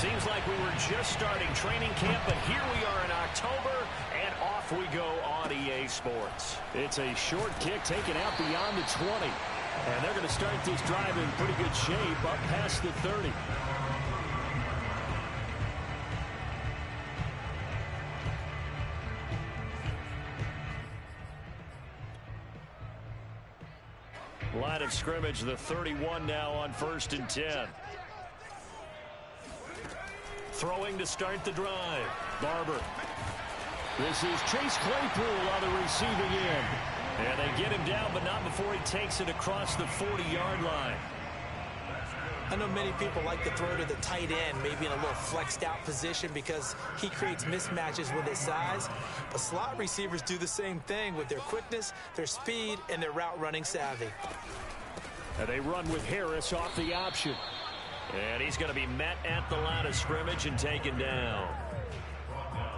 Seems like we were just starting training camp, but here we are in October, and off we go on EA Sports. It's a short kick taken out beyond the 20. And they're going to start this drive in pretty good shape up past the 30. Line of scrimmage, the 31 now on 1st and 10. Throwing to start the drive. Barber. This is Chase Claypool on the receiving end. And they get him down, but not before he takes it across the 40-yard line. I know many people like to throw to the tight end, maybe in a little flexed out position because he creates mismatches with his size. But slot receivers do the same thing with their quickness, their speed, and their route running savvy. And they run with Harris off the option. And he's going to be met at the line of scrimmage and taken down.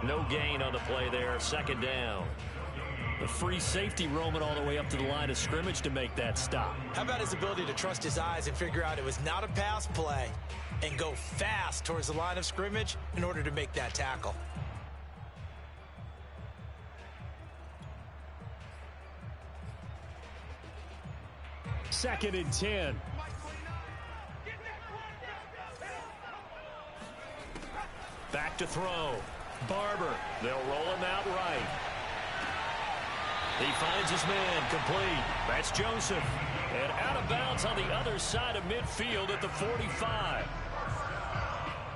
No gain on the play there, 2nd down. The free safety roaming all the way up to the line of scrimmage to make that stop. How about his ability to trust his eyes and figure out it was not a pass play and go fast towards the line of scrimmage in order to make that tackle? Second and 10. Back to throw. Barber. They'll roll him out right. He finds his man complete. That's Joseph. And out of bounds on the other side of midfield at the 45.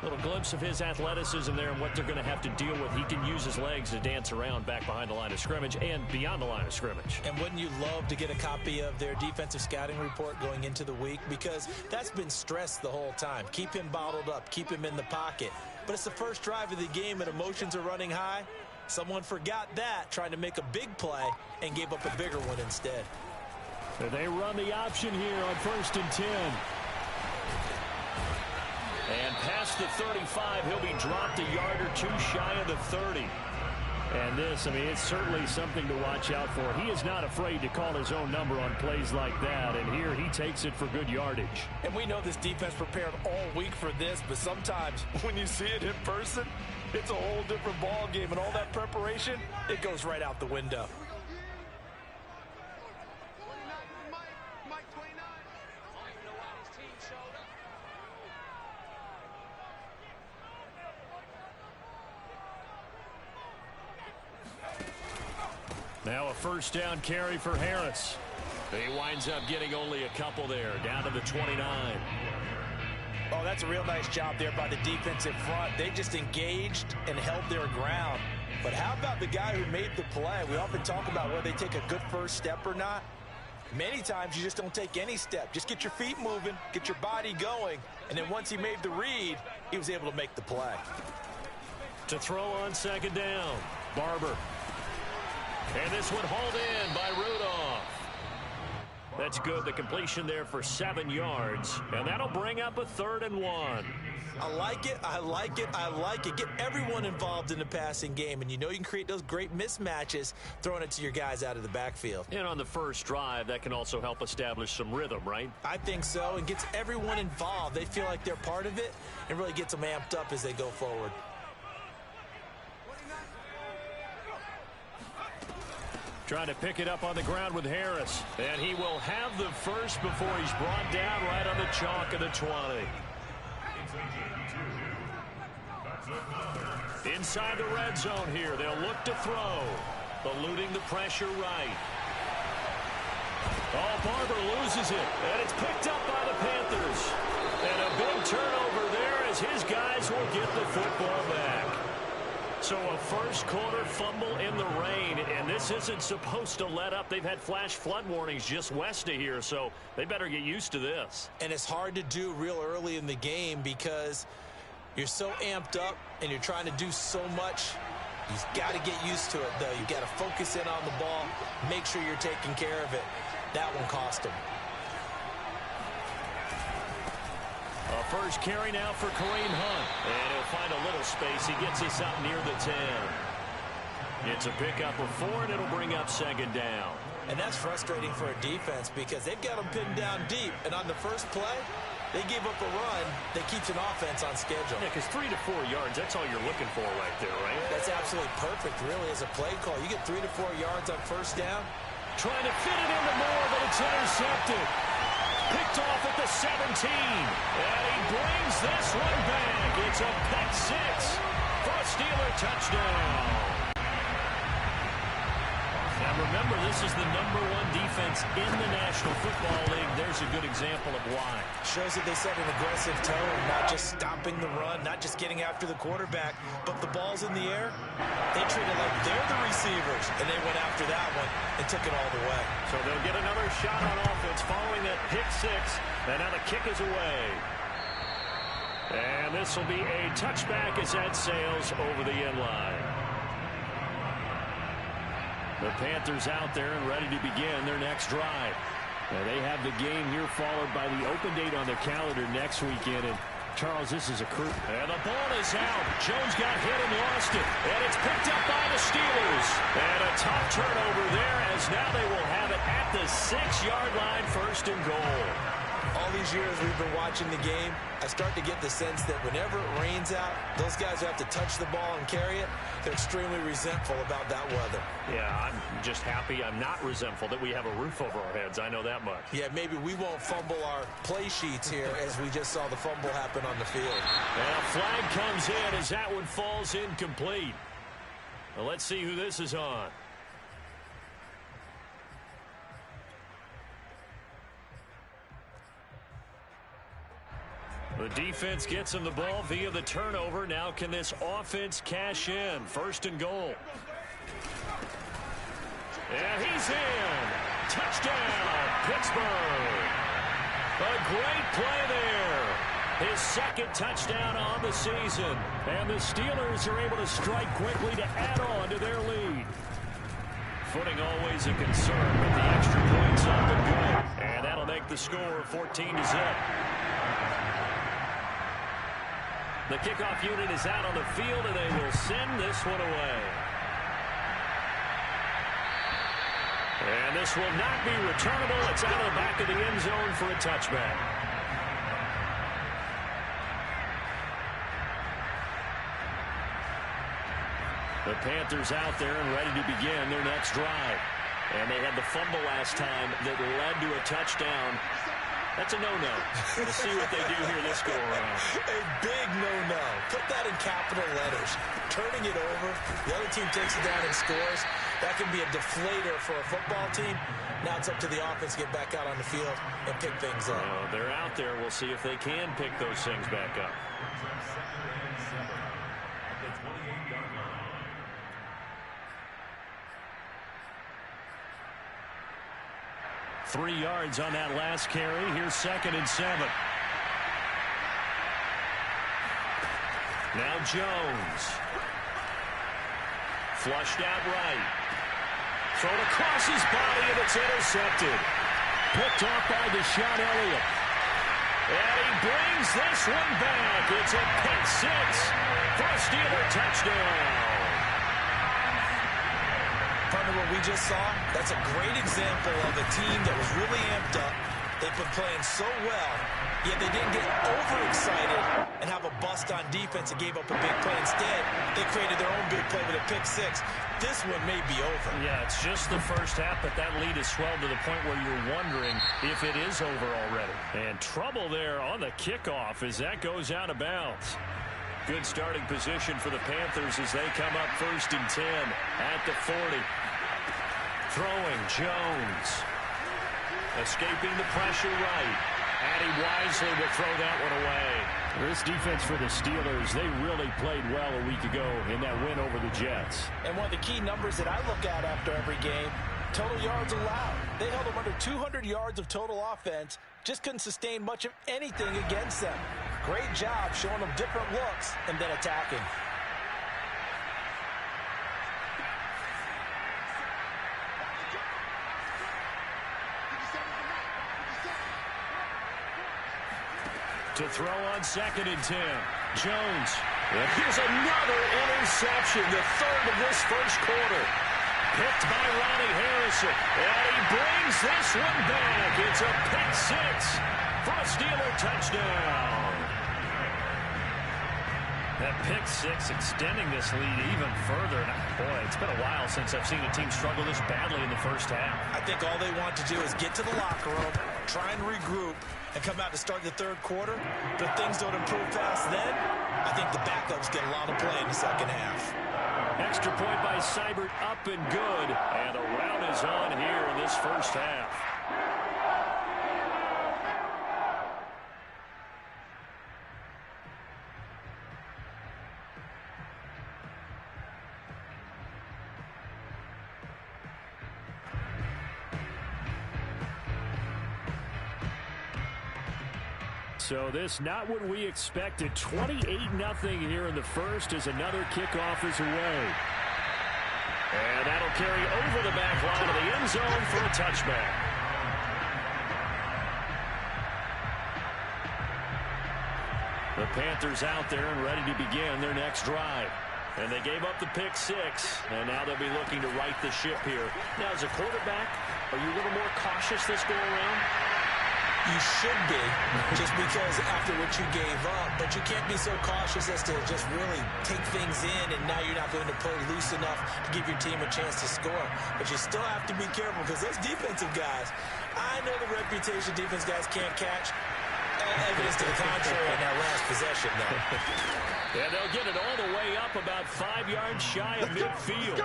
Little glimpse of his athleticism there and what they're going to have to deal with. He can use his legs to dance around back behind the line of scrimmage and beyond the line of scrimmage. And wouldn't you love to get a copy of their defensive scouting report going into the week? Because that's been stressed the whole time. Keep him bottled up. Keep him in the pocket. But it's the first drive of the game and emotions are running high. Someone forgot that, trying to make a big play, and gave up a bigger one instead. They run the option here on 1st and 10. And past the 35, he'll be dropped a yard or two shy of the 30. And this, I mean, it's certainly something to watch out for. He is not afraid to call his own number on plays like that, and here he takes it for good yardage. And we know this defense prepared all week for this, but sometimes when you see it in person, it's a whole different ball game, and all that preparation, it goes right out the window. Now a 1st down carry for Harris. He winds up getting only a couple there, down to the 29. Oh, that's a real nice job there by the defensive front. They just engaged and held their ground. But how about the guy who made the play? We often talk about whether they take a good first step or not. Many times you just don't take any step. Just get your feet moving, get your body going, and then once he made the read, he was able to make the play. To throw on 2nd down, Barber. And this one hauled in by Rudolph. That's good. The completion there for 7 yards. And that'll bring up a 3rd and 1. I like it. I like it. I like it. Get everyone involved in the passing game. And you know you can create those great mismatches throwing it to your guys out of the backfield. And on the first drive, that can also help establish some rhythm, right? I think so. And gets everyone involved. They feel like they're part of it and really gets them amped up as they go forward. Trying to pick it up on the ground with Harris. And he will have the first before he's brought down right on the chalk of the 20. Inside the red zone here. They'll look to throw. Eluding the pressure right. Oh, Barber loses it. And it's picked up by the Panthers. And a big turnover there as his guys will get the football back. So a first quarter fumble in the rain, and this isn't supposed to let up. They've had flash flood warnings just west of here, so they better get used to this. And it's hard to do real early in the game because you're so amped up and you're trying to do so much. You've got to get used to it, though. You've got to focus in on the ball, make sure you're taking care of it. That one cost him. A first carry now for Kareem Hunt. And he'll find a little space. He gets us up near the 10. It's a pickup of 4, and it'll bring up 2nd down. And that's frustrating for a defense because they've got them pinned down deep. And on the first play, they gave up a run that keeps an offense on schedule. Yeah, because 3 to 4 yards, that's all you're looking for right there, right? That's absolutely perfect, really, as a play call. You get 3 to 4 yards on first down. Trying to fit it into Moore, but it's intercepted. Picked off at the 17. And he brings this one back. It's a pick six for a Steeler touchdown. Now remember, this is the #1 defense in the National Football League. There's a good example of why. Shows that they set an aggressive tone, not just stopping the run, not just getting after the quarterback, but the ball's in the air. They treat it like they're the receivers, and they went after that one and took it all the way. So they'll get another shot on offense following that pick six, and now the kick is away. And this will be a touchback as that sails over the end line. The Panthers out there and ready to begin their next drive. Now they have the game here followed by the open date on their calendar next weekend. And Charles, this is a crew. And the ball is out. Jones got hit and lost it. And it's picked up by the Steelers. And a tough turnover there as now they will have it at the 6-yard line, 1st and goal. All these years we've been watching the game, I start to get the sense that whenever it rains out, those guys who have to touch the ball and carry it, they're extremely resentful about that weather. Yeah, I'm just happy I'm not resentful that we have a roof over our heads. I know that much. Yeah, maybe we won't fumble our play sheets here as we just saw the fumble happen on the field. And a flag comes in as that one falls incomplete. Well, let's see who this is on. The defense gets him the ball via the turnover. Now can this offense cash in? 1st and goal. And he's in. Touchdown, Pittsburgh. A great play there. His 2nd touchdown on the season. And the Steelers are able to strike quickly to add on to their lead. Footing always a concern, but the extra point's up and good. And that'll make the score 14-0. The kickoff unit is out on the field, and they will send this one away. And this will not be returnable. It's out of the back of the end zone for a touchback. The Panthers out there and ready to begin their next drive. And they had the fumble last time that led to a touchdown. That's a no-no. We'll see what they do here this go-around. A big no-no. Put that in capital letters. Turning it over, the other team takes it down and scores. That can be a deflator for a football team. Now it's up to the offense to get back out on the field and pick things up. Well, they're out there. We'll see if they can pick those things back up. Three yards on that last carry. Here's 2nd and 7. Now Jones. Flushed out right. Thrown across his body, and it's intercepted. Picked off by Deshaun Elliott. And he brings this one back. It's a pick six for a Steeler touchdown. Partner, what we just saw, that's a great example of a team that was really amped up. They've been playing so well, yet they didn't get overexcited and have a bust on defense and gave up a big play. Instead, they created their own big play with a pick six. This one may be over. Yeah, it's just the first half, but that lead has swelled to the point where you're wondering if it is over already. And trouble there on the kickoff as that goes out of bounds. Good starting position for the Panthers as they come up 1st and 10 at the 40. Throwing Jones. Escaping the pressure right. And he wisely will throw that one away. This defense for the Steelers, they really played well a week ago in that win over the Jets. And one of the key numbers that I look at after every game, total yards allowed. They held them under 200 yards of total offense, just couldn't sustain much of anything against them. Great job showing them different looks and then attacking. To throw on 2nd and 10. Jones. And here's another interception, the 3rd of this first quarter. picked by Ronnie Harrison. And he brings this one back. It's a pick six for a Steeler touchdown. That pick six extending this lead even further. Boy, it's been a while since I've seen a team struggle this badly in the first half. I think all they want to do is get to the locker room, try and regroup, and come out to start the third quarter. But if things don't improve fast then, I think the backups get a lot of play in the second half. Extra point by Seibert, up and good. And a rout is on here in this first half. So this not what we expected. 28-0 here in the first as another kickoff is away. And that'll carry over the back line of the end zone for a touchback. The Panthers out there and ready to begin their next drive. And they gave up the pick six, and now they'll be looking to right the ship here. Now, as a quarterback, are you a little more cautious this go around? You should be, just because after what you gave up, but you can't be so cautious as to just really take things in, and now you're not going to play loose enough to give your team a chance to score. But you still have to be careful because those defensive guys, I know the reputation defense guys can't catch. Evidence to the contrary in that last possession, though. Yeah, they'll get it all the way up about 5 yards shy of midfield.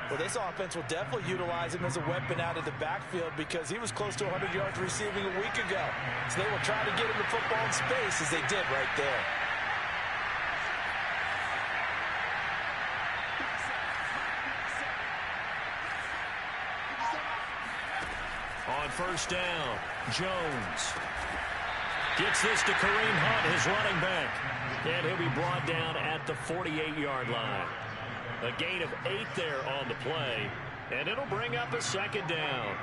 Well, this offense will definitely utilize him as a weapon out of the backfield because he was close to 100 yards receiving a week ago. So they will try to get him the football in space as they did right there. On first down, Jones gets this to Kareem Hunt, his running back. And he'll be brought down at the 48-yard line. A gain of 8 there on the play, and it'll bring up a second down.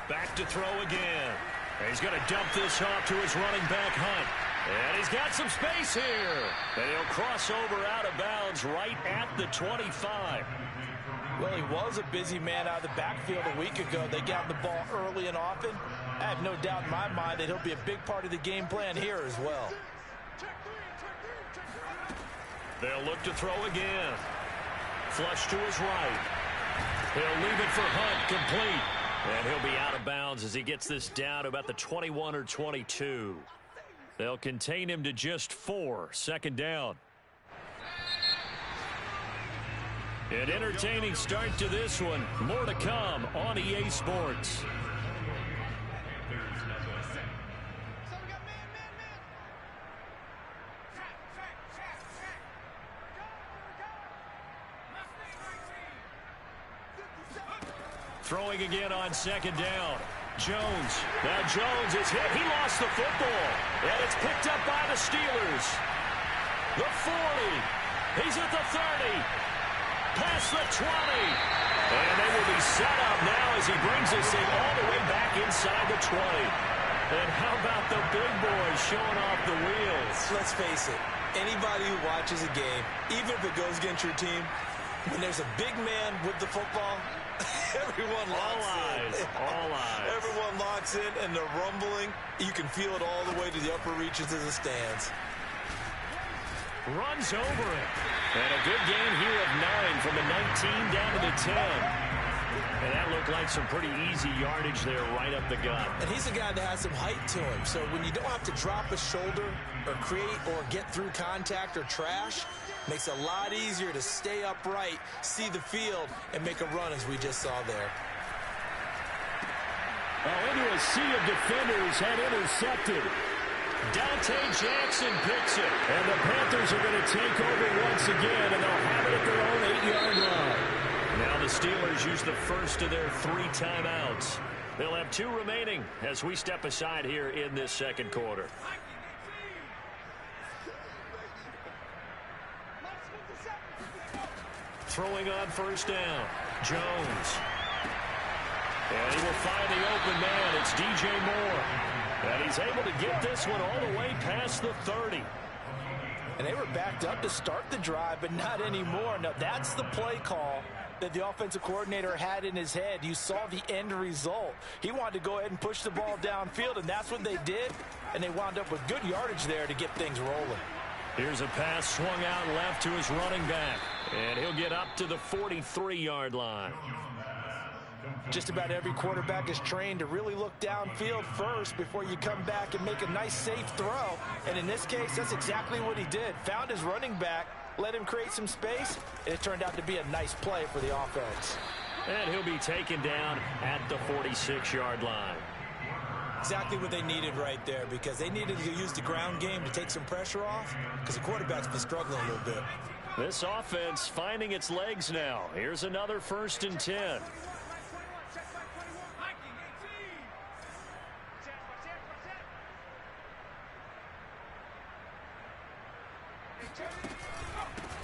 Back to throw again. And he's going to dump this off to his running back, Hunt. And he's got some space here. And he'll cross over out of bounds right at the 25. Well, he was a busy man out of the backfield a week ago. They got the ball early and often. I have no doubt in my mind that he'll be a big part of the game plan here as well. They'll look to throw again. Flush to his right. He'll leave it for Hunt, complete. And he'll be out of bounds as he gets this down to about the 21 or 22. They'll contain him to just 4. Second down. An entertaining start to this one. More to come on EA Sports. Throwing again on second down. Jones. Now Jones is hit. He lost the football. And it's picked up by the Steelers. The 40. He's at the 30. Past the 20. And they will be set up now as he brings this thing all the way back inside the 20. And how about the big boys showing off the wheels? Let's face it. Anybody who watches a game, even if it goes against your team, when there's a big man with the football, everyone locks in. All eyes. Everyone locks in, and they're rumbling. You can feel it all the way to the upper reaches of the stands. Runs over it. And a good gain here of 9 from the 19 down to the 10. And that looked like some pretty easy yardage there right up the gut. And he's a guy that has some height to him. So when you don't have to drop a shoulder or create or get through contact or trash, makes it a lot easier to stay upright, see the field, and make a run as we just saw there. Oh, into a sea of defenders and intercepted. Dante Jackson picks it. And the Panthers are going to take over once again, and they'll have it at their own 8-yard line. Now the Steelers use the first of their 3 timeouts. They'll have 2 remaining as we step aside here in this second quarter. Throwing on first down. Jones. And he will find the open man. It's DJ Moore. And he's able to get this one all the way past the 30. And they were backed up to start the drive, but not anymore. Now, that's the play call that the offensive coordinator had in his head. You saw the end result. He wanted to go ahead and push the ball downfield, and that's what they did. And they wound up with good yardage there to get things rolling. Here's a pass swung out left to his running back. And he'll get up to the 43-yard line. Just about every quarterback is trained to really look downfield first before you come back and make a nice, safe throw. And in this case, that's exactly what he did. Found his running back, let him create some space, and it turned out to be a nice play for the offense. And he'll be taken down at the 46-yard line. Exactly what they needed right there, because they needed to use the ground game to take some pressure off, because the quarterback's been struggling a little bit. This offense finding its legs now. Here's another 1st and 10.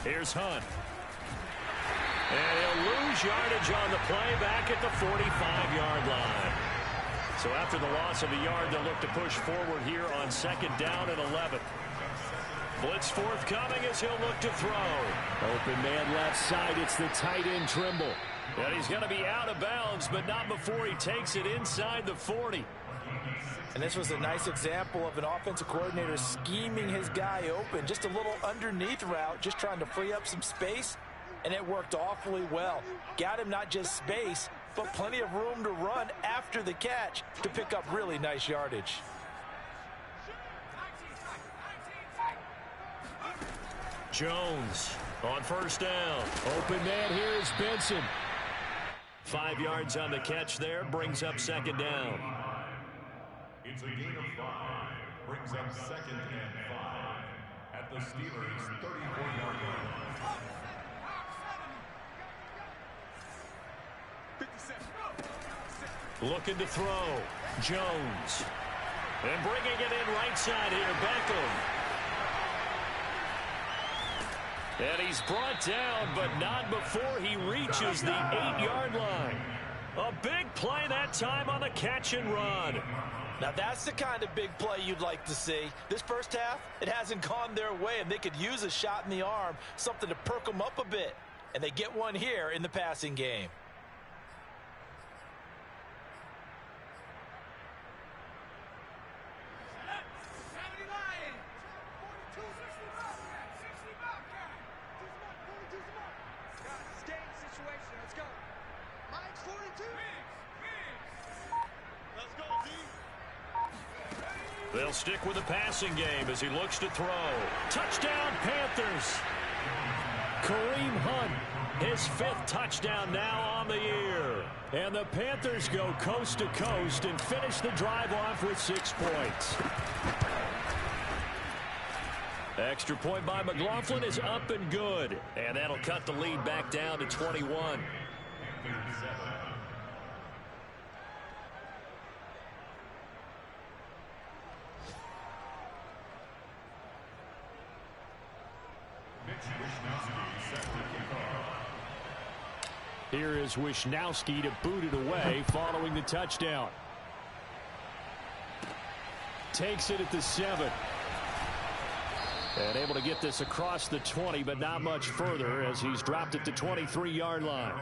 Here's Hunt. And he'll lose yardage on the play back at the 45-yard line. So after the loss of a yard, they'll look to push forward here on 2nd down and 11. Blitz forthcoming as he'll look to throw. Open man left side. It's the tight end Trimble. And he's going to be out of bounds, but not before he takes it inside the 40. And this was a nice example of an offensive coordinator scheming his guy open. Just a little underneath route, just trying to free up some space. And it worked awfully well. Got him not just space, but plenty of room to run after the catch to pick up really nice yardage. Jones on 1st down. Open man here is Benson. 5 yards on the catch there, brings up 2nd down. It's a gain of 5. Brings up 2nd and 5 at the Steelers' 34-yard line. Looking to throw. Jones. And bringing it in right side here, Beckham. And he's brought down, but not before he reaches the 8-yard line. A big play that time on the catch and run. Now that's the kind of big play you'd like to see. This first half, it hasn't gone their way, and they could use a shot in the arm, something to perk them up a bit. And they get one here in the passing game. They'll stick with the passing game as he looks to throw. Touchdown, Panthers. Kareem Hunt, his 5th touchdown now on the year. And the Panthers go coast to coast and finish the drive off with 6 points. Extra point by McLaughlin is up and good. And that'll cut the lead back down to 21. Here is Wisnowski to boot it away following the touchdown. Takes it at the 7. And able to get this across the 20, but not much further as he's dropped at the 23-yard line.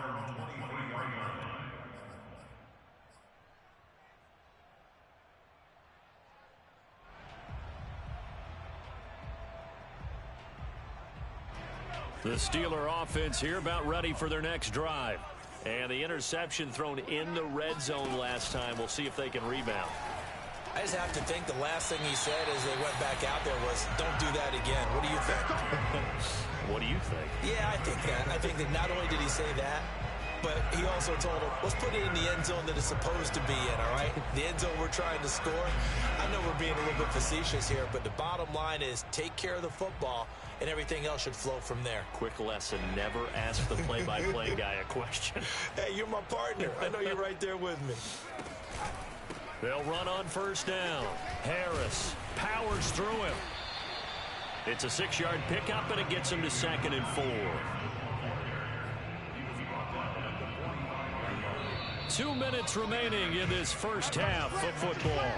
The Steeler offense here about ready for their next drive. And the interception thrown in the red zone last time. We'll see if they can rebound. I just have to think the last thing he said as they went back out there was, don't do that again. What do you think? What do you think? Yeah, I think that. I think that not only did he say that, but he also told him, let's put it in the end zone that it's supposed to be in, all right? The end zone we're trying to score. I know we're being a little bit facetious here, but the bottom line is take care of the football, and everything else should flow from there. Quick lesson, never ask the play-by-play guy a question. Hey, you're my partner. I know you're right there with me. They'll run on 1st down. Harris powers through him. It's a 6-yard pickup, and it gets him to 2nd and 4. 2 minutes remaining in this first half of football.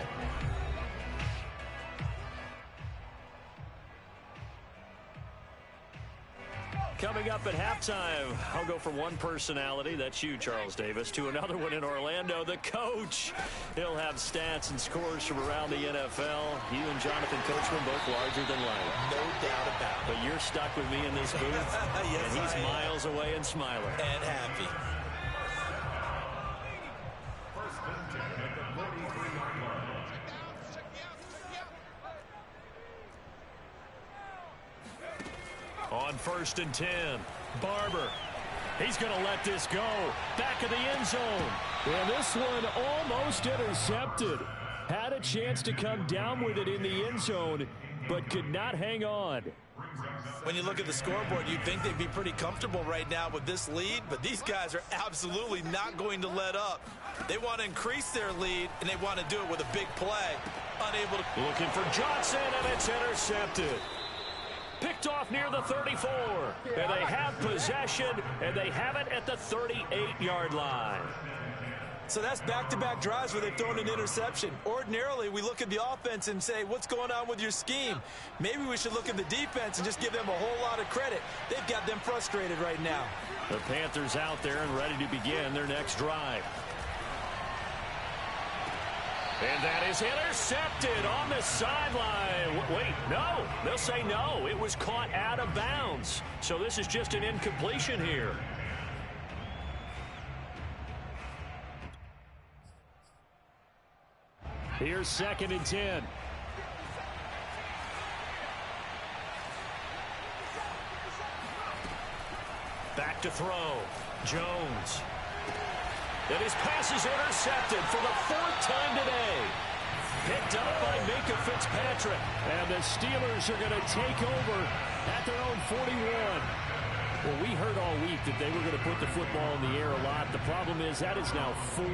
Coming up at halftime, I'll go from one personality, that's you, Charles Davis, to another one in Orlando, the coach. He'll have stats and scores from around the NFL. You and Jonathan Coachman both larger than life. No doubt about it. But you're stuck with me in this booth, yes, and he's miles away and smiling. And happy. First and 10 at the 43-yard line. On 1st and 10, Barber. He's going to let this go. Back of the end zone. And this one almost intercepted. Had a chance to come down with it in the end zone, but could not hang on. When you look at the scoreboard, you'd think they'd be pretty comfortable right now with this lead, but these guys are absolutely not going to let up. They want to increase their lead, and they want to do it with a big play. Unable to... Looking for Johnson, and it's intercepted. Picked off near the 34. And they have possession, and they have it at the 38-yard line. So that's back-to-back drives where they've thrown an interception. Ordinarily, we look at the offense and say, what's going on with your scheme? Maybe we should look at the defense and just give them a whole lot of credit. They've got them frustrated right now. The Panthers out there and ready to begin their next drive. And that is intercepted on the sideline. Wait, no. They'll say no. It was caught out of bounds. So this is just an incompletion here. Here's 2nd and 10. Back to throw. Jones. And his pass is intercepted for the 4th time today. Picked up by Minka Fitzpatrick. And the Steelers are going to take over at their own 41. Well, we heard all week that they were going to put the football in the air a lot. The problem is that is now 4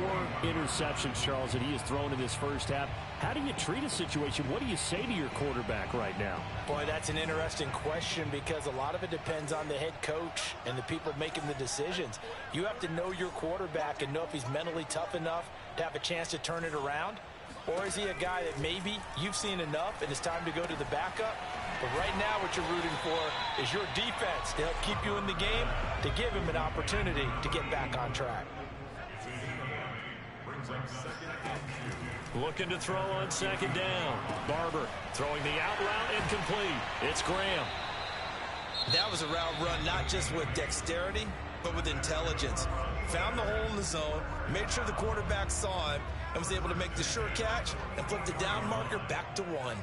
interceptions, Charles, that he has thrown in this first half. How do you treat a situation? What do you say to your quarterback right now? Boy, that's an interesting question because a lot of it depends on the head coach and the people making the decisions. You have to know your quarterback and know if he's mentally tough enough to have a chance to turn it around. Or is he a guy that maybe you've seen enough and it's time to go to the backup? But right now what you're rooting for is your defense to help keep you in the game, to give him an opportunity to get back on track. Looking to throw on 2nd down. Barber throwing the out route incomplete. It's Graham. That was a route run not just with dexterity, but with intelligence. Found the hole in the zone, made sure the quarterback saw him, and was able to make the sure catch and flip the down marker back to 1.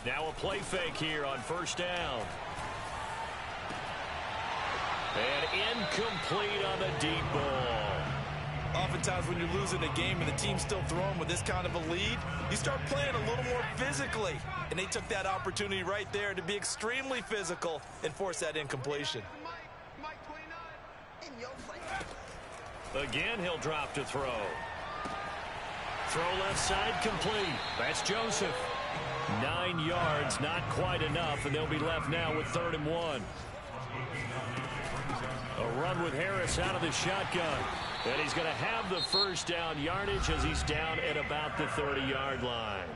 Now a play fake here on 1st down. And incomplete on the deep ball. Oftentimes when you're losing a game and the team's still throwing with this kind of a lead, you start playing a little more physically. And they took that opportunity right there to be extremely physical and force that incompletion. Again, he'll drop to throw. Throw left side complete. That's Joseph. 9 yards, not quite enough, and they'll be left now with 3rd and 1. A run with Harris out of the shotgun. And he's going to have the 1st down yardage as he's down at about the 30-yard line.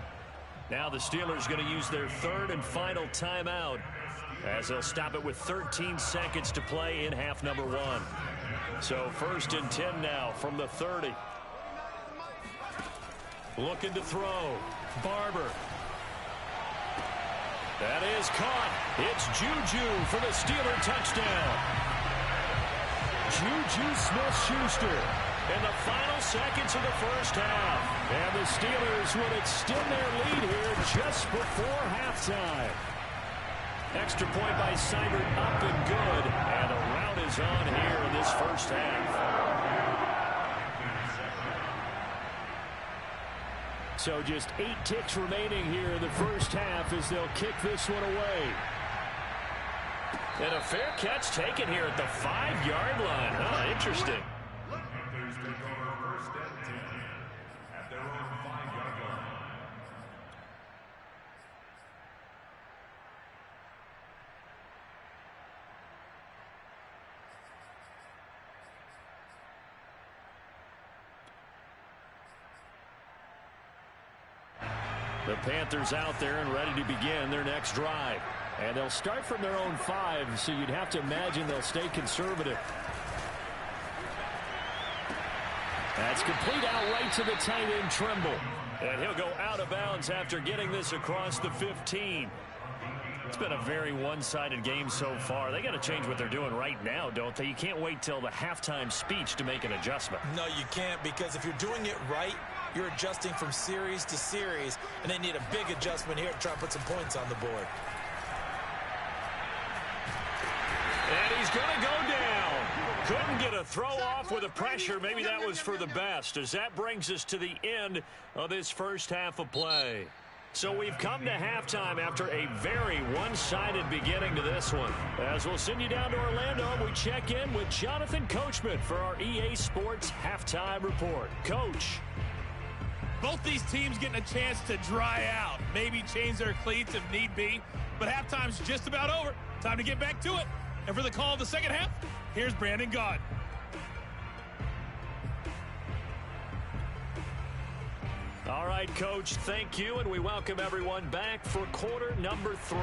Now the Steelers going to use their 3rd and final timeout as they'll stop it with 13 seconds to play in half number 1. So 1st and 10 now from the 30. Looking to throw. Barber. That is caught. It's Juju for the Steeler touchdown. Juju Smith-Schuster in the final seconds of the first half. And the Steelers would extend their lead here just before halftime. Extra point by Seibert up and good. And the rout is on here in this first half. So just 8 ticks remaining here in the first half as they'll kick this one away. And a fair catch taken here at the 5-yard line. Huh, interesting. Panthers take over 1st and 10 at their own 5-yard line. The Panthers out there and ready to begin their next drive. And they'll start from their own 5, so you'd have to imagine they'll stay conservative. That's complete out right to the tight end, Trimble. And he'll go out of bounds after getting this across the 15. It's been a very one-sided game so far. They got to change what they're doing right now, don't they? You can't wait till the halftime speech to make an adjustment. No, you can't, because if you're doing it right, you're adjusting from series to series, and they need a big adjustment here to try and put some points on the board. And he's going to go down. Couldn't get a throw off with the pressure. Maybe that was for the best, as that brings us to the end of this first half of play. So we've come to halftime after a very one-sided beginning to this one. As we'll send you down to Orlando, we check in with Jonathan Coachman for our EA Sports Halftime Report. Coach. Both these teams getting a chance to dry out, maybe change their cleats if need be, but halftime's just about over. Time to get back to it. And for the call of the second half, here's Brandon Gaud. All right, Coach, thank you, and we welcome everyone back for quarter number 3.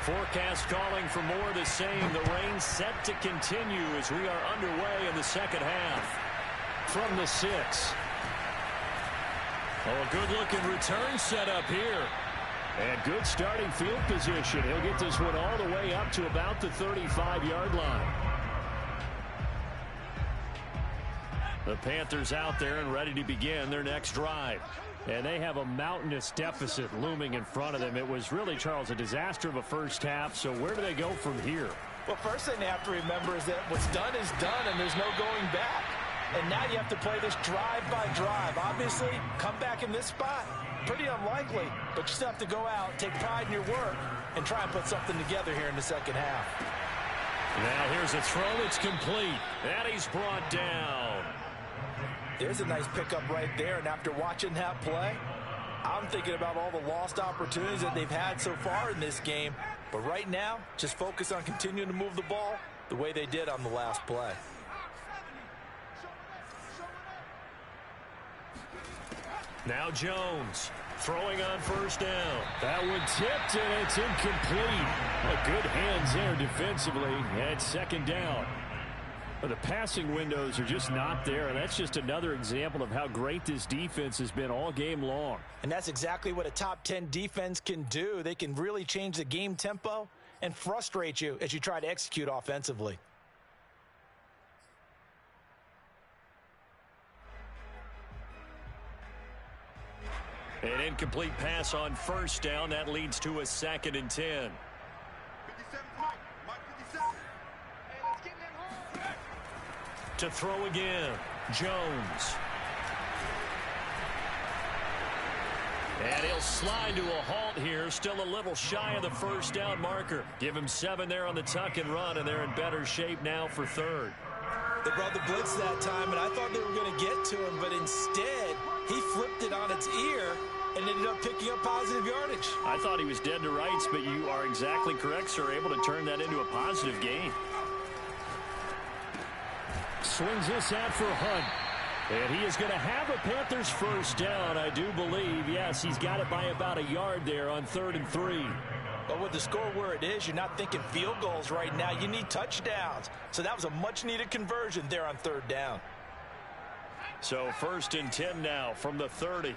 Forecast calling for more of the same. The rain set to continue as we are underway in the second half. From the 6. Oh, a good-looking return set up here. And good starting field position. He'll get this one all the way up to about the 35-yard line. The Panthers out there and ready to begin their next drive. And they have a mountainous deficit looming in front of them. It was really, Charles, a disaster of a first half. So where do they go from here? Well, first thing they have to remember is that what's done is done, and there's no going back. And now you have to play this drive by drive. Obviously, come back in this spot. Pretty unlikely, but you still have to go out, take pride in your work, and try and put something together here in the second half. Now here's a throw that's complete. And he's brought down. There's a nice pickup right there, and after watching that play, I'm thinking about all the lost opportunities that they've had so far in this game. But right now, just focus on continuing to move the ball the way they did on the last play. Now Jones throwing on first down. That one tipped, and it's incomplete. Well, good hands there defensively, and second down. Well, the passing windows are just not there, and that's just another example of how great this defense has been all game long. And that's exactly what a top 10 defense can do. They can really change the game tempo and frustrate you as you try to execute offensively. An incomplete pass on first down. That leads to a 2nd and 10. To throw again, Jones. And he'll slide to a halt here. Still a little shy of the first down marker. Give him 7 there on the tuck and run, and they're in better shape now for 3rd. They brought the blitz that time, and I thought they were going to get to him, but instead, he flipped it on its ear and ended up picking up positive yardage. I thought he was dead to rights, but you are exactly correct, sir. Able to turn that into a positive gain. Swings this out for Hunt. And he is going to have a Panthers first down, I do believe. Yes, he's got it by about a yard there on 3rd and 3. But with the score where it is, you're not thinking field goals right now. You need touchdowns. So that was a much-needed conversion there on 3rd down. So 1st and 10 now from the 30.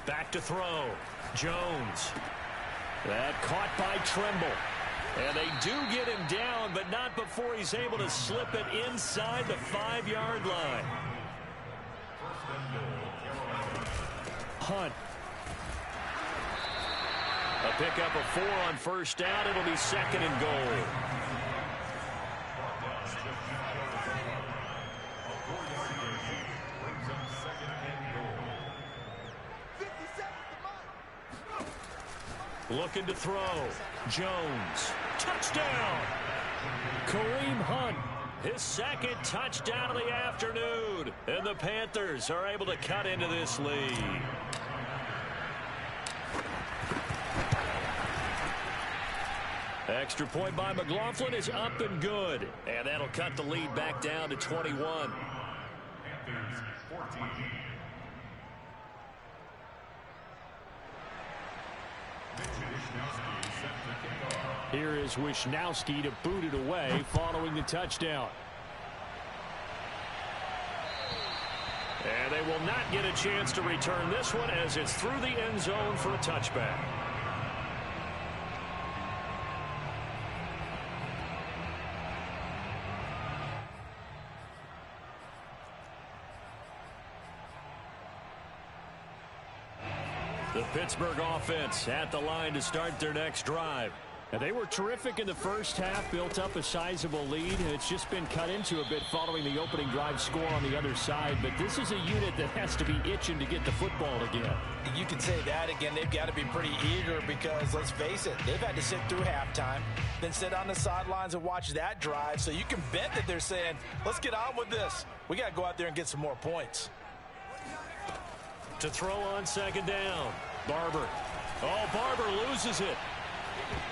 Back to throw. Jones. That caught by Trimble. And they do get him down, but not before he's able to slip it inside the 5-yard line. Hunt. A pickup of 4 on first down. It'll be 2nd and goal. Looking to throw. Jones. Touchdown. Kareem Hunt. His 2nd touchdown of the afternoon. And the Panthers are able to cut into this lead. Extra point by McLaughlin is up and good. And that'll cut the lead back down to 21. Panthers 14. Here is Wisnowski to boot it away following the touchdown. And they will not get a chance to return this one as it's through the end zone for a touchback. The Pittsburgh offense at the line to start their next drive. And they were terrific in the first half, built up a sizable lead, and it's just been cut into a bit following the opening drive score on the other side. But this is a unit that has to be itching to get the football again. You can say that again. They've got to be pretty eager because, let's face it, they've had to sit through halftime, then sit on the sidelines and watch that drive. So you can bet that they're saying, let's get on with this. We got to go out there and get some more points. To throw on second down, Barber. Oh, Barber loses it.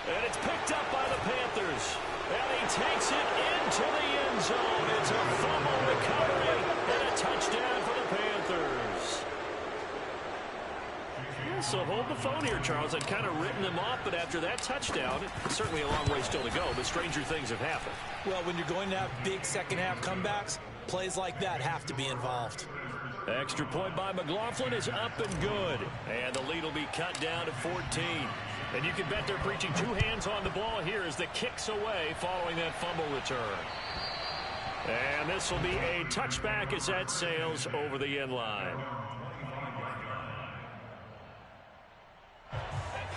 And it's picked up by the Panthers. And he takes it into the end zone. It's a fumble recovery and a touchdown for the Panthers. Yeah, so hold the phone here, Charles. I'd kind of written them off, but after that touchdown, it's certainly a long way still to go, but stranger things have happened. Well, when you're going to have big second-half comebacks, plays like that have to be involved. Extra point by McLaughlin is up and good. And the lead will be cut down to 14. And you can bet they're preaching two hands on the ball here as the kick's away following that fumble return. And this will be a touchback as that sails over the end line.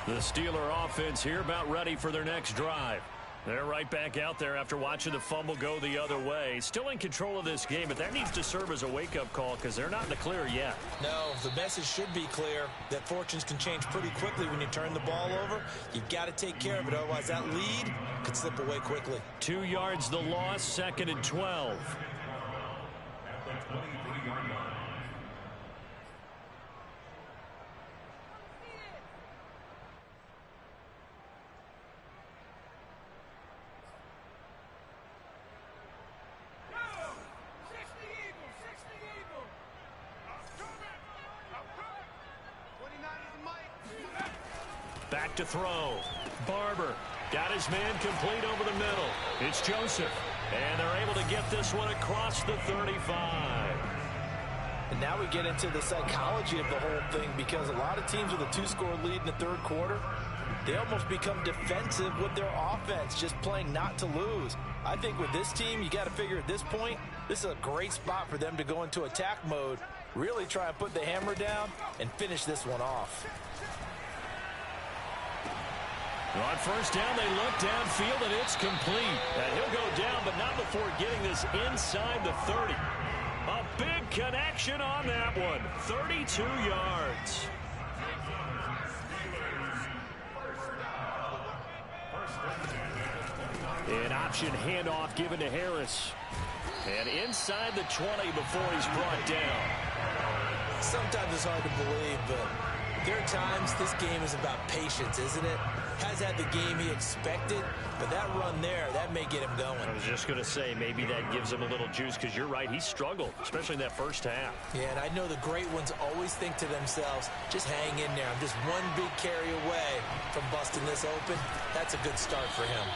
The Steeler offense here about ready for their next drive. They're right back out there after watching the fumble go the other way. Still in control of this game, but that needs to serve as a wake-up call because they're not in the clear yet. No, the message should be clear that fortunes can change pretty quickly when you turn the ball over. You've got to take care of it, otherwise that lead could slip away quickly. 2 yards the loss, 2nd and 12. At the 23-yard line. Back to throw. Barber got his man complete over the middle. It's Joseph. And they're able to get this one across the 35. And now we get into the psychology of the whole thing because a lot of teams with a 2-score lead in the third quarter, they almost become defensive with their offense, just playing not to lose. I think with this team, you got to figure at this point, this is a great spot for them to go into attack mode, really try and put the hammer down and finish this one off. On first down, they look downfield, and it's complete. And he'll go down, but not before getting this inside the 30. A big connection on that one. 32 yards. An option handoff given to Harris. And inside the 20 before he's brought down. Sometimes it's hard to believe, but there are times this game is about patience, isn't it? Has had the game he expected, but that run there, that may get him going. I was just going to say, maybe that gives him a little juice, because you're right, he struggled, especially in that first half. Yeah, and I know the great ones always think to themselves, just hang in there. I'm just one big carry away from busting this open. That's a good start for him.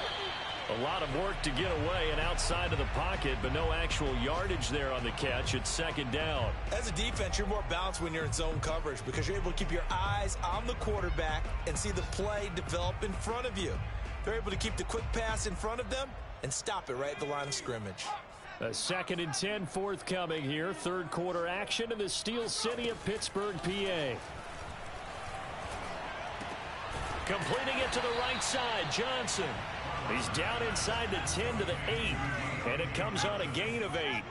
A lot of work to get away and outside of the pocket, but no actual yardage there on the catch. It's second down. As a defense, you're more balanced when you're in zone coverage because you're able to keep your eyes on the quarterback and see the play develop in front of you. They're able to keep the quick pass in front of them and stop it right at the line of scrimmage. A 2nd and 10 forthcoming here. Third quarter action in the Steel City of Pittsburgh, PA. Completing it to the right side, Johnson. He's down inside the 10 to the 8, and it comes on a gain of 8.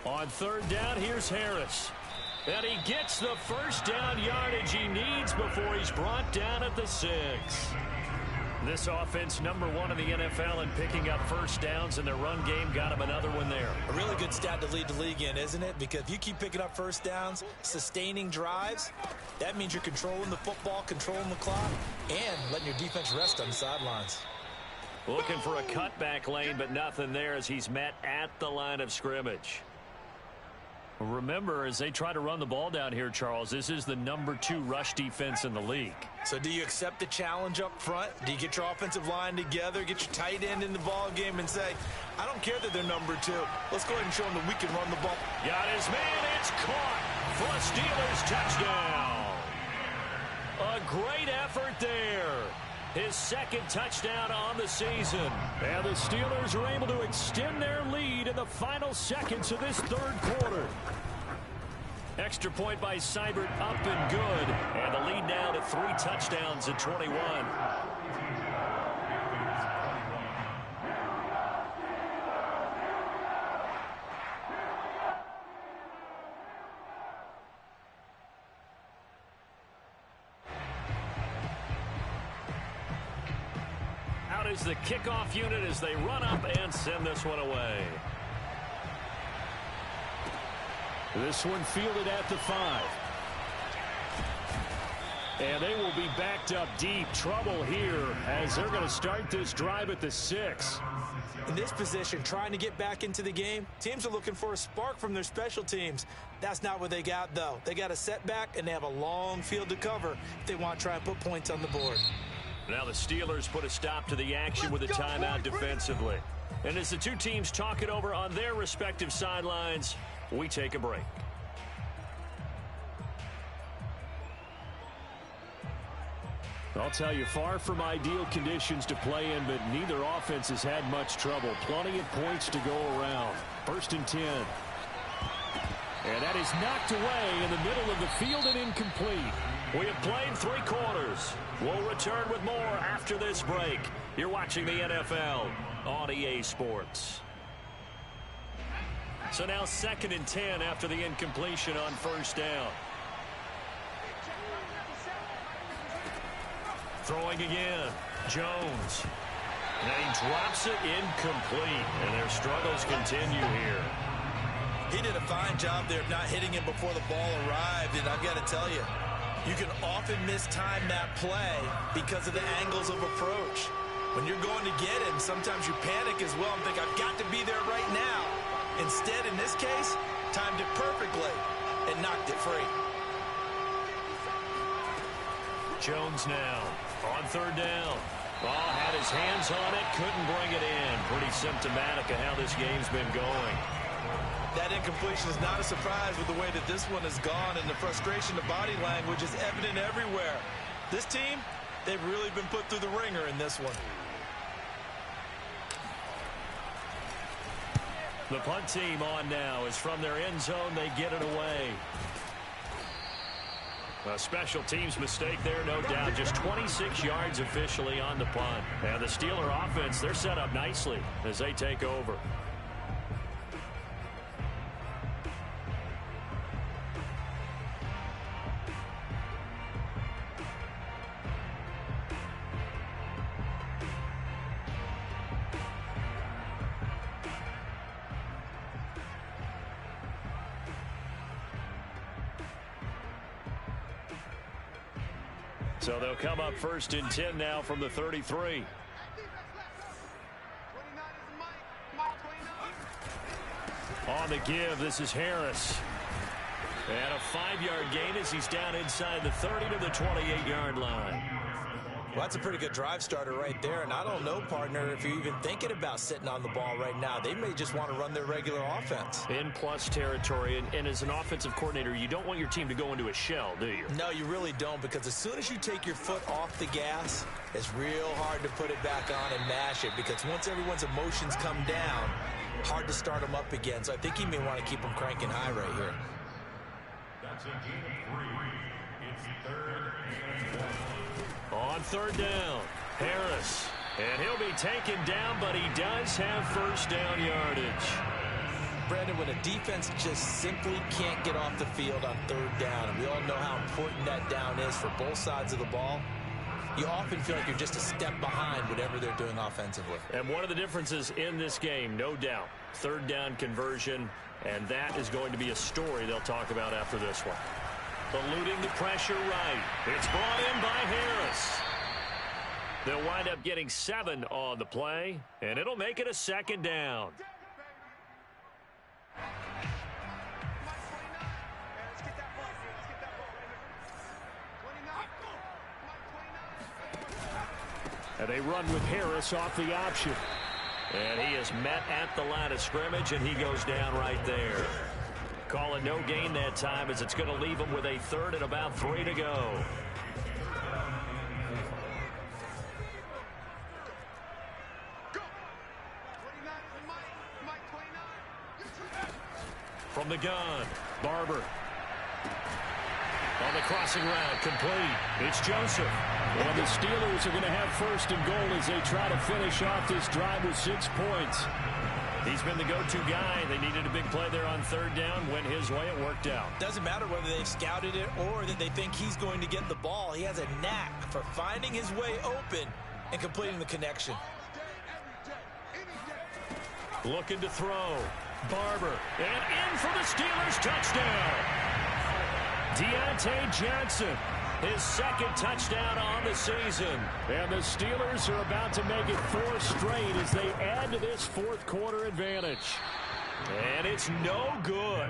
On third down, here's Harris. And he gets the first down yardage he needs before he's brought down at the 6. This offense #1 in the NFL in picking up first downs, and their run game got him another one there. A really good stat to lead the league in, isn't it? Because if you keep picking up first downs, sustaining drives, that means you're controlling the football, controlling the clock, and letting your defense rest on the sidelines. Looking for a cutback lane, but nothing there as he's met at the line of scrimmage. Remember, as they try to run the ball down here, Charles, this is the #2 rush defense in the league. So do you accept the challenge up front? Do you get your offensive line together, get your tight end in the ball game and say, I don't care that they're #2. Let's go ahead and show them that we can run the ball. Got his man. It's caught for a Steelers touchdown. A great effort there. His second touchdown on the season. And the Steelers are able to extend their lead in the final seconds of this third quarter. Extra point by Seibert up and good. And the lead now to 3 touchdowns at 21. Out is the kickoff unit as they run up and send this one away. This one fielded at the 5. And they will be backed up deep. Trouble here as they're going to start this drive at the 6. In this position, trying to get back into the game, teams are looking for a spark from their special teams. That's not what they got, though. They got a setback, and they have a long field to cover if they want to try and put points on the board. Now the Steelers put a stop to the action with a timeout defensively. And as the two teams talk it over on their respective sidelines, we take a break. I'll tell you, far from ideal conditions to play in, but neither offense has had much trouble. Plenty of points to go around. 1st and 10. And that is knocked away in the middle of the field and incomplete. We have played 3 quarters. We'll return with more after this break. You're watching the NFL on EA Sports. So now 2nd and 10 after the incompletion on 1st down. Throwing again. Jones. And he drops it incomplete. And their struggles continue here. He did a fine job there of not hitting him before the ball arrived. And I've got to tell you, you can often mistime that play because of the angles of approach. When you're going to get him, sometimes you panic as well and think, I've got to be there right now. Instead, in this case, timed it perfectly and knocked it free. Jones now on 3rd down. Oh, had his hands on it, couldn't bring it in. Pretty symptomatic of how this game's been going. That incompletion is not a surprise with the way that this one has gone, and the frustration, the body language is evident everywhere. This team, they've really been put through the ringer in this one. The punt team on now is from their end zone. They get it away. A special teams mistake there, no doubt. Just 26 yards officially on the punt. And the Steeler offense, they're set up nicely as they take over. So they'll come up 1st and 10 now from the 33. On the give, this is Harris. And a 5-yard gain as he's down inside the 30 to the 28-yard line. Well, that's a pretty good drive starter right there. And I don't know, partner, if you're even thinking about sitting on the ball right now. They may just want to run their regular offense. In plus territory. And as an offensive coordinator, you don't want your team to go into a shell, do you? No, you really don't, because as soon as you take your foot off the gas, it's real hard to put it back on and mash it, because once everyone's emotions come down, hard to start them up again. So I think he may want to keep them cranking high right here. That's a gain of 3. It's 3rd and 1. On 3rd down, Harris. And he'll be taken down, but he does have 1st down yardage. Brandon, when a defense just simply can't get off the field on 3rd down, and we all know how important that down is for both sides of the ball, you often feel like you're just a step behind whatever they're doing offensively. And one of the differences in this game, no doubt, third down conversion, and that is going to be a story they'll talk about after this one. Eluding the pressure right. It's brought in by Harris. They'll wind up getting 7 on the play, and it'll make it a second down. And they run with Harris off the option. And he is met at the line of scrimmage, and he goes down right there. Call it no gain that time, as it's going to leave him with a third and about 3 to go. From the gun, Barber. On the crossing route, complete. It's Joseph. And the Steelers are going to have first and goal as they try to finish off this drive with 6 points. He's been the go-to guy. They needed a big play there on third down. Went his way. It worked out. Doesn't matter whether they've scouted it or that they think he's going to get the ball. He has a knack for finding his way open and completing the connection. Looking to throw. Barber. And in for the Steelers touchdown. Deontay Johnson. His second touchdown on the season. And the Steelers are about to make it 4 straight as they add to this fourth quarter advantage. And it's no good.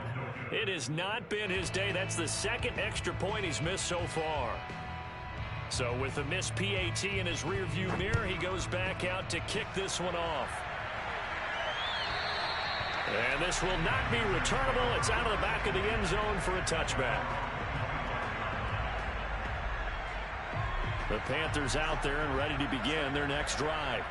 It has not been his day. That's the second extra point he's missed so far. So with the missed PAT in his rearview mirror, he goes back out to kick this one off. And this will not be returnable. It's out of the back of the end zone for a touchback. The Panthers out there and ready to begin their next drive.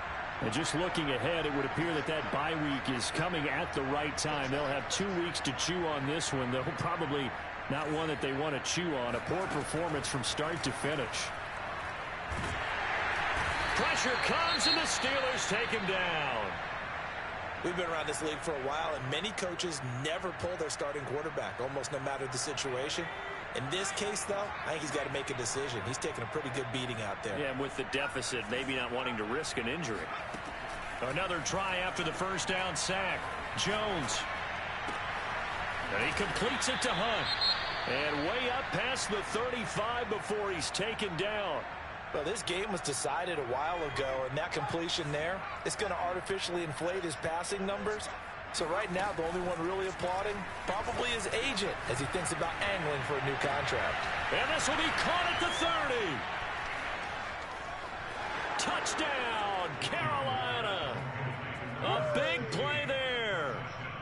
And just looking ahead, it would appear that that bye week is coming at the right time. They'll have 2 weeks to chew on this one, though probably not one that they want to chew on. A poor performance from start to finish. Pressure comes, and the Steelers take him down. We've been around this league for a while, and many coaches never pull their starting quarterback, almost no matter the situation. In this case, though, I think he's got to make a decision. He's taking a pretty good beating out there. Yeah, and with the deficit, maybe not wanting to risk an injury. Another try after the first down sack. Jones. And he completes it to Hunt. And way up past the 35 before he's taken down. Well, this game was decided a while ago, and that completion there is going to artificially inflate his passing numbers. So right now, the only one really applauding probably his agent as he thinks about angling for a new contract. And this will be caught at the 30. Touchdown, Carolina. A big play there.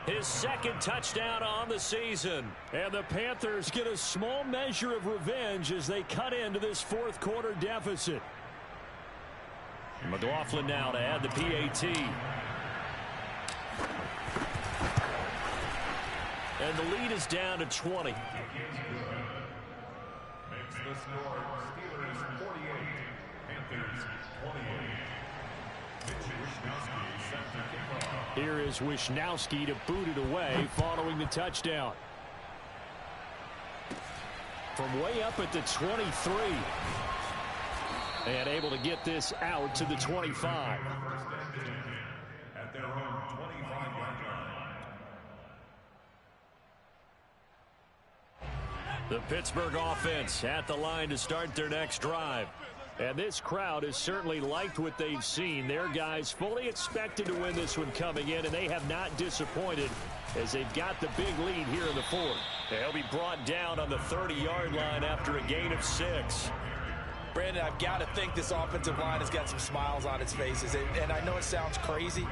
His second touchdown on the season. And the Panthers get a small measure of revenge as they cut into this fourth quarter deficit. McLaughlin now to add the PAT. And the lead is down to 20. Makes the score Steelers 48, Panthers 28. Here is Wishnowski to boot it away following the touchdown. From way up at the 23. And able to get this out to the 25. At their own 25-yard line. The Pittsburgh offense at the line to start their next drive. And this crowd has certainly liked what they've seen. Their guys fully expected to win this one coming in, and they have not disappointed as they've got the big lead here in the fourth. They'll be brought down on the 30-yard line after a gain of 6. Brandon, I've got to think this offensive line has got some smiles on its faces. And I know it sounds crazy,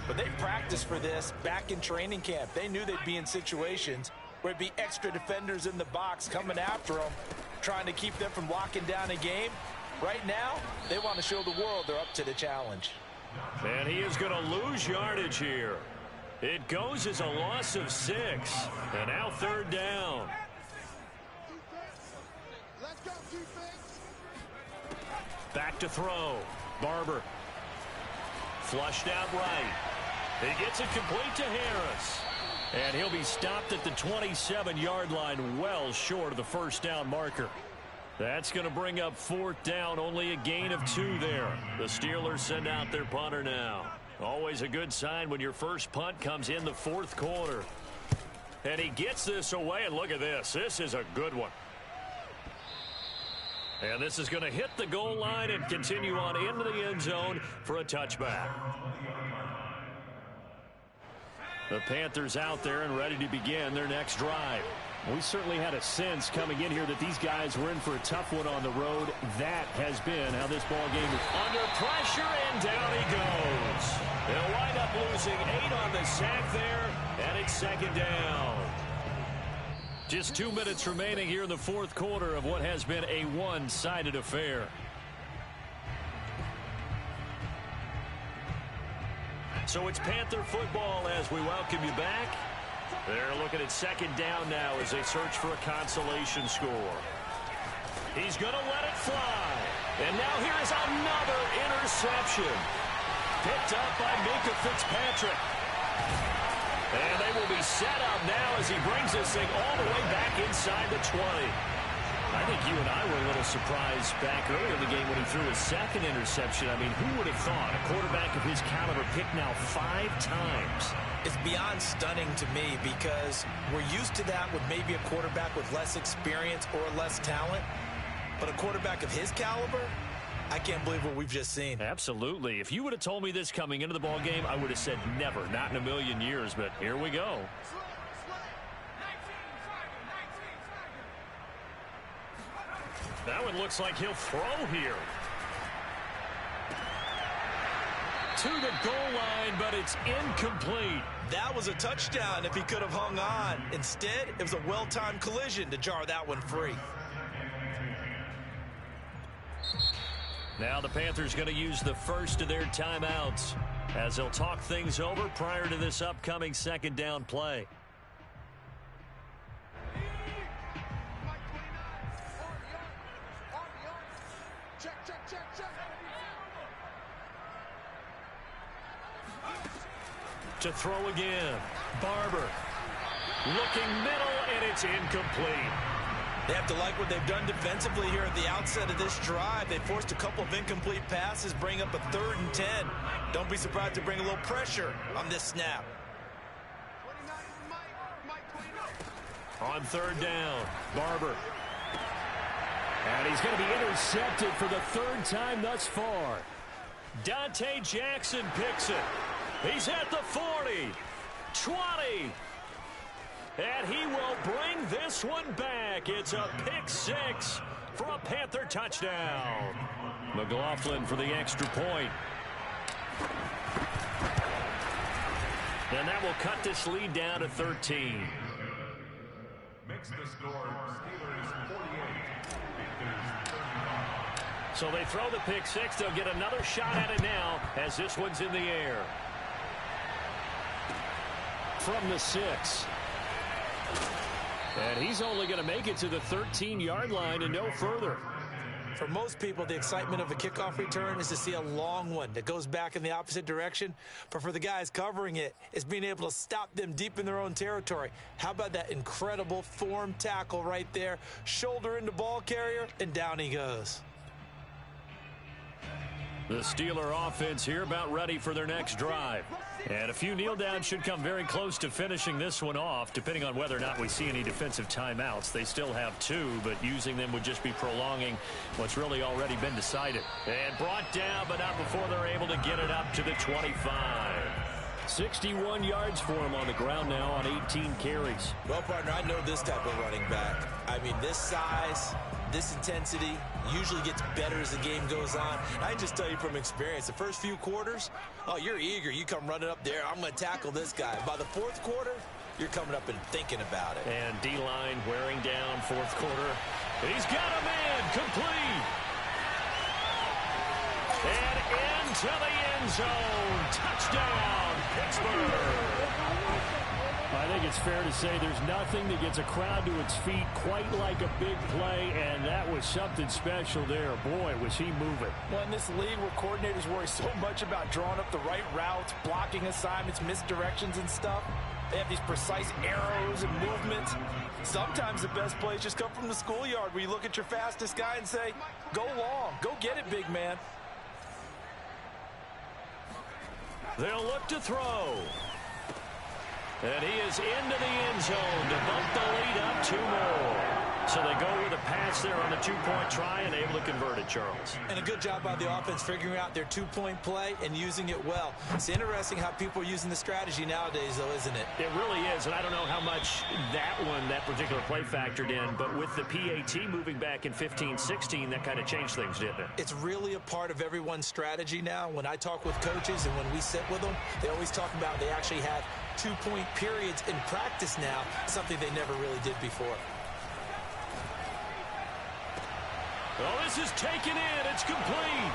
but they practiced for this back in training camp. They knew they'd be in situations where it'd be extra defenders in the box coming after them, trying to keep them from locking down a game. Right now, they want to show the world they're up to the challenge. And he is going to lose yardage here. It goes as a loss of 6. And now third down. Back to throw. Barber. Flushed out right. He gets it complete to Harris. And he'll be stopped at the 27-yard line, well short of the first down marker. That's going to bring up 4th down, only a gain of 2 there. The Steelers send out their punter now. Always a good sign when your first punt comes in the 4th quarter. And he gets this away, and look at this. This is a good one. And this is going to hit the goal line and continue on into the end zone for a touchback. The Panthers out there and ready to begin their next drive. We certainly had a sense coming in here that these guys were in for a tough one on the road. That has been how this ball game is. Under pressure, and down he goes. They'll wind up losing 8 on the sack there, and it's 2nd down. Just 2 minutes remaining here in the 4th quarter of what has been a one-sided affair. So it's Panther football as we welcome you back. They're looking at 2nd down now as they search for a consolation score. He's going to let it fly. And now here is another interception. Picked up by Minka Fitzpatrick. And they will be set up now as he brings this thing all the way back inside the 20. I think you and I were a little surprised back earlier in the game when he threw his 2nd interception. I mean, who would have thought a quarterback of his caliber picked now 5 times? It's beyond stunning to me because we're used to that with maybe a quarterback with less experience or less talent. But a quarterback of his caliber, I can't believe what we've just seen. Absolutely. If you would have told me this coming into the ball game, I would have said never, not in a million years. But here we go. That one looks like he'll throw here. To the goal line, but it's incomplete. That was a touchdown if he could have hung on. Instead, it was a well-timed collision to jar that one free. Now the Panthers going to use the first of their timeouts as they'll talk things over prior to this upcoming 2nd down play. To throw again. Barber. Looking middle, and it's incomplete. They have to like what they've done defensively here at the outset of this drive. They forced a couple of incomplete passes, bring up a 3rd and 10. Don't be surprised to bring a little pressure on this snap. On 3rd down, Barber. And he's going to be intercepted for the 3rd time thus far. Dante Jackson picks it. He's at the 40, 20, and he will bring this one back. It's a pick 6 for a Panther touchdown. McLaughlin for the extra point. And that will cut this lead down to 13. Makes the score Steelers 48, Panthers 35. So they throw the pick 6. They'll get another shot at it now as this one's in the air. From the 6. And he's only going to make it to the 13-yard line and no further. For most people, the excitement of a kickoff return is to see a long one that goes back in the opposite direction. But for the guys covering it, it's being able to stop them deep in their own territory. How about that incredible form tackle right there? Shoulder into ball carrier, and down he goes. The Steeler offense here about ready for their next drive. And a few kneel downs should come very close to finishing this one off, depending on whether or not we see any defensive timeouts. They still have 2, but using them would just be prolonging what's really already been decided. And brought down, but not before they're able to get it up to the 25. 61 yards for him on the ground now on 18 carries. Well, partner, I know this type of running back. I mean, this size, this intensity usually gets better as the game goes on. I can just tell you from experience, the first few quarters, oh, you're eager. You come running up there, I'm going to tackle this guy. By the 4th quarter, you're coming up and thinking about it. And D-line wearing down 4th quarter. He's got a man complete. And into the end zone. Touchdown, Pittsburgh. I think it's fair to say there's nothing that gets a crowd to its feet quite like a big play, and that was something special there. Boy, was he moving. Well, in this league where coordinators worry so much about drawing up the right routes, blocking assignments, misdirections and stuff, They have these precise arrows and movements. Sometimes the best plays just come from the schoolyard where you look at your fastest guy and say, go long, go get it, big man. They'll look to throw. And he is into the end zone to bump the lead up 2 more. So they go with a pass there on the 2-point try and able to convert it, Charles. And a good job by the offense figuring out their 2-point play and using it well. It's interesting how people are using the strategy nowadays, though, isn't it? It really is, and I don't know how much that particular play factored in, but with the PAT moving back in 15-16, that kind of changed things, didn't it? It's really a part of everyone's strategy now. When I talk with coaches and when we sit with them, they always talk about they actually have 2-point periods in practice now, something they never really did before. Oh, this is taken in. It's complete.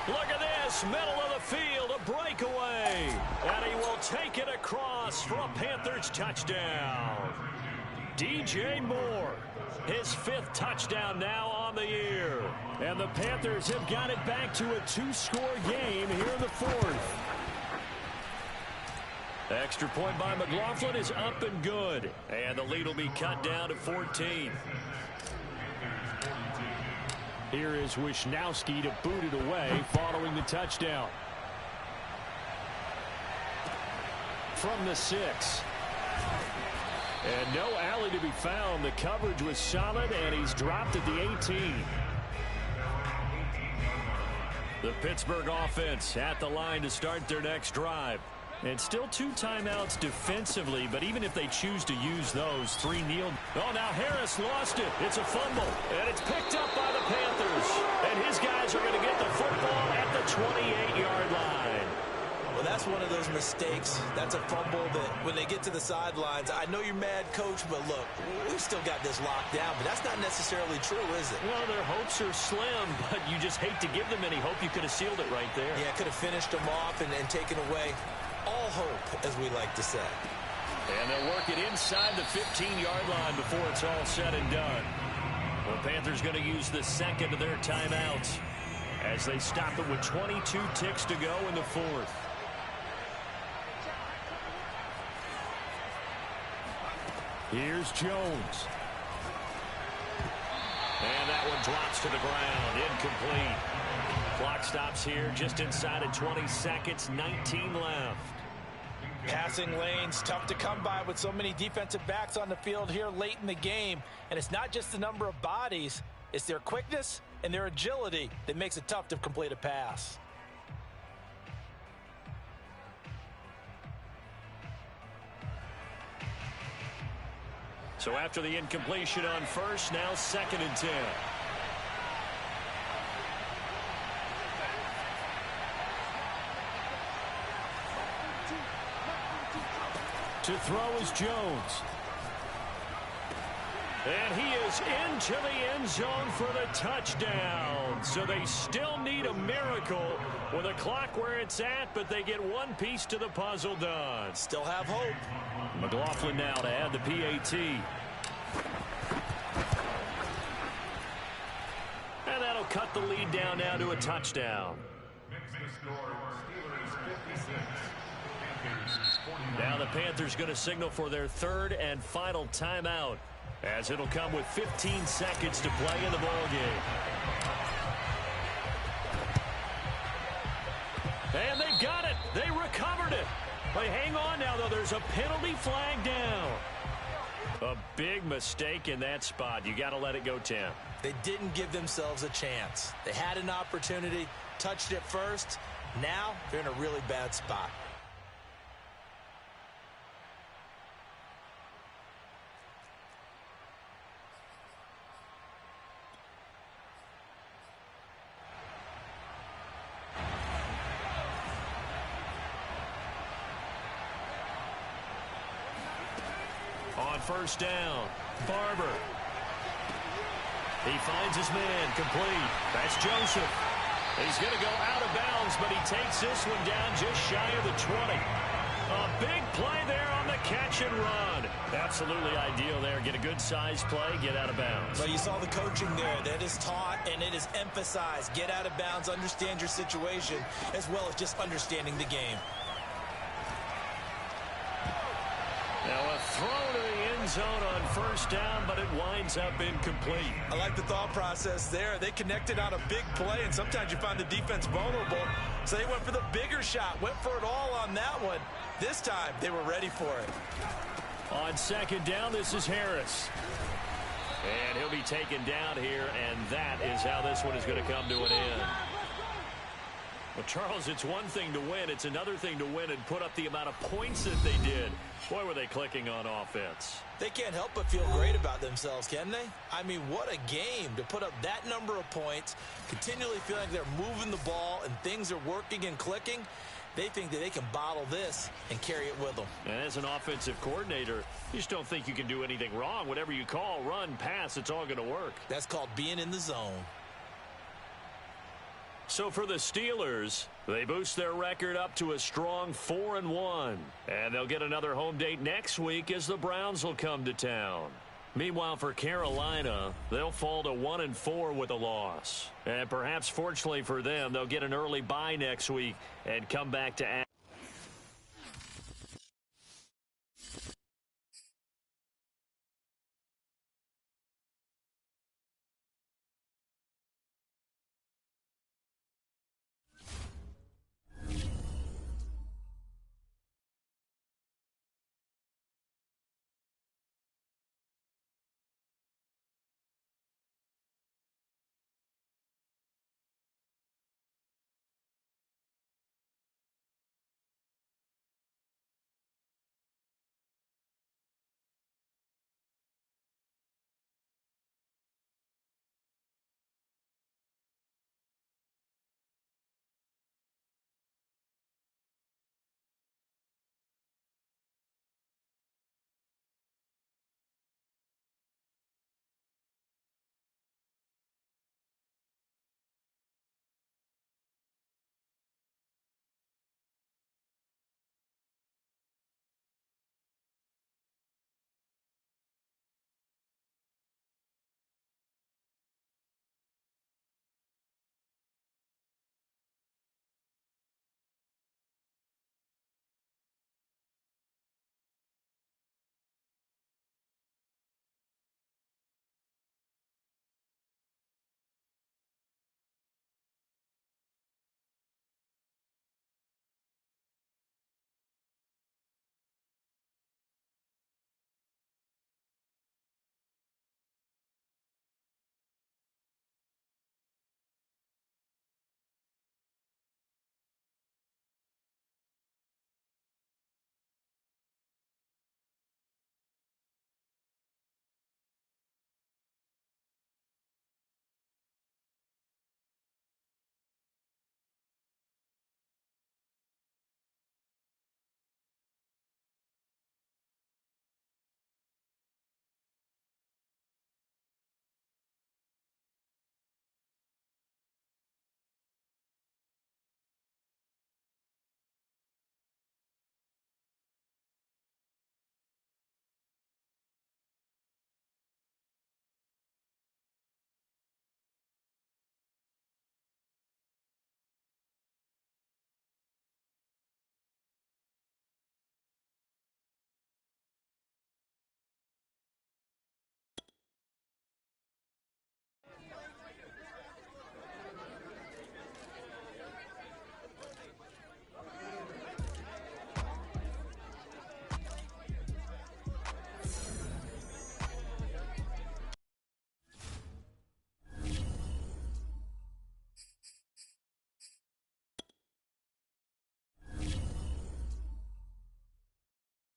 Look at this. Middle of the field, a breakaway. And he will take it across for a Panthers touchdown. DJ Moore, his 5th touchdown now on the year. And the Panthers have got it back to a 2-score game here in the 4th. Extra point by McLaughlin is up and good. And the lead will be cut down to 14. Here is Wisnowski to boot it away following the touchdown. From the 6. And no alley to be found. The coverage was solid, and he's dropped at the 18. The Pittsburgh offense at the line to start their next drive. And still 2 timeouts defensively, but even if they choose to use those, 3 kneel. Oh, now Harris lost it. It's a fumble, and it's picked up by the Panthers. And his guys are going to get the football at the 28-yard line. Well, that's one of those mistakes. That's a fumble that when they get to the sidelines, I know you're mad, Coach, but look, we've still got this locked down, but that's not necessarily true, is it? Well, their hopes are slim, but you just hate to give them any hope. You could have sealed it right there. Yeah, could have finished them off and taken away all hope, as we like to say. And they'll work it inside the 15-yard line before it's all said and done. The Panthers going to use the second of their timeouts as they stop it with 22 ticks to go in the 4th. Here's Jones. And that one drops to the ground. Incomplete. Clock stops here just inside of 20 seconds. 19 left. Passing lanes, tough to come by with so many defensive backs on the field here late in the game. And it's not just the number of bodies, it's their quickness and their agility that makes it tough to complete a pass. So after the incompletion on first, now 2nd and 10. To throw is Jones. And he is into the end zone for the touchdown. So they still need a miracle with a clock where it's at, but they get one piece to the puzzle done. Still have hope. McLaughlin now to add the PAT. And that'll cut the lead down now to a touchdown. Now the Panthers going to signal for their 3rd and final timeout, as it'll come with 15 seconds to play in the ballgame. And they got it. They recovered it. But hang on now, though. There's a penalty flag down. A big mistake in that spot. You got to let it go, Tim. They didn't give themselves a chance. They had an opportunity, touched it first. Now they're in a really bad spot. On first down, Barber. He finds his man, complete. That's Joseph. He's going to go out of bounds, but he takes this one down just shy of the 20. A big play there on the catch and run. Absolutely ideal there. Get a good size play, get out of bounds. But you saw the coaching there. That is taught and it is emphasized. Get out of bounds, understand your situation, as well as just understanding the game. Now a throw to the end zone on first down, but it winds up incomplete. I like the thought process there. They connected on a big play, and sometimes you find the defense vulnerable. So they went for the bigger shot, went for it all on that one. This time, they were ready for it. On second down, this is Harris. And he'll be taken down here, and that is how this one is going to come to an end. Well, Charles, it's one thing to win. It's another thing to win and put up the amount of points that they did. Boy, were they clicking on offense. They can't help but feel great about themselves, can they? I mean, what a game to put up that number of points, continually feeling like they're moving the ball and things are working and clicking. They think that they can bottle this and carry it with them. And as an offensive coordinator, you just don't think you can do anything wrong. Whatever you call, run, pass, it's all going to work. That's called being in the zone. So for the Steelers, they boost their record up to a strong 4-1. And they'll get another home date next week as the Browns will come to town. Meanwhile, for Carolina, they'll fall to 1-4 with a loss. And perhaps fortunately for them, they'll get an early bye next week and come back to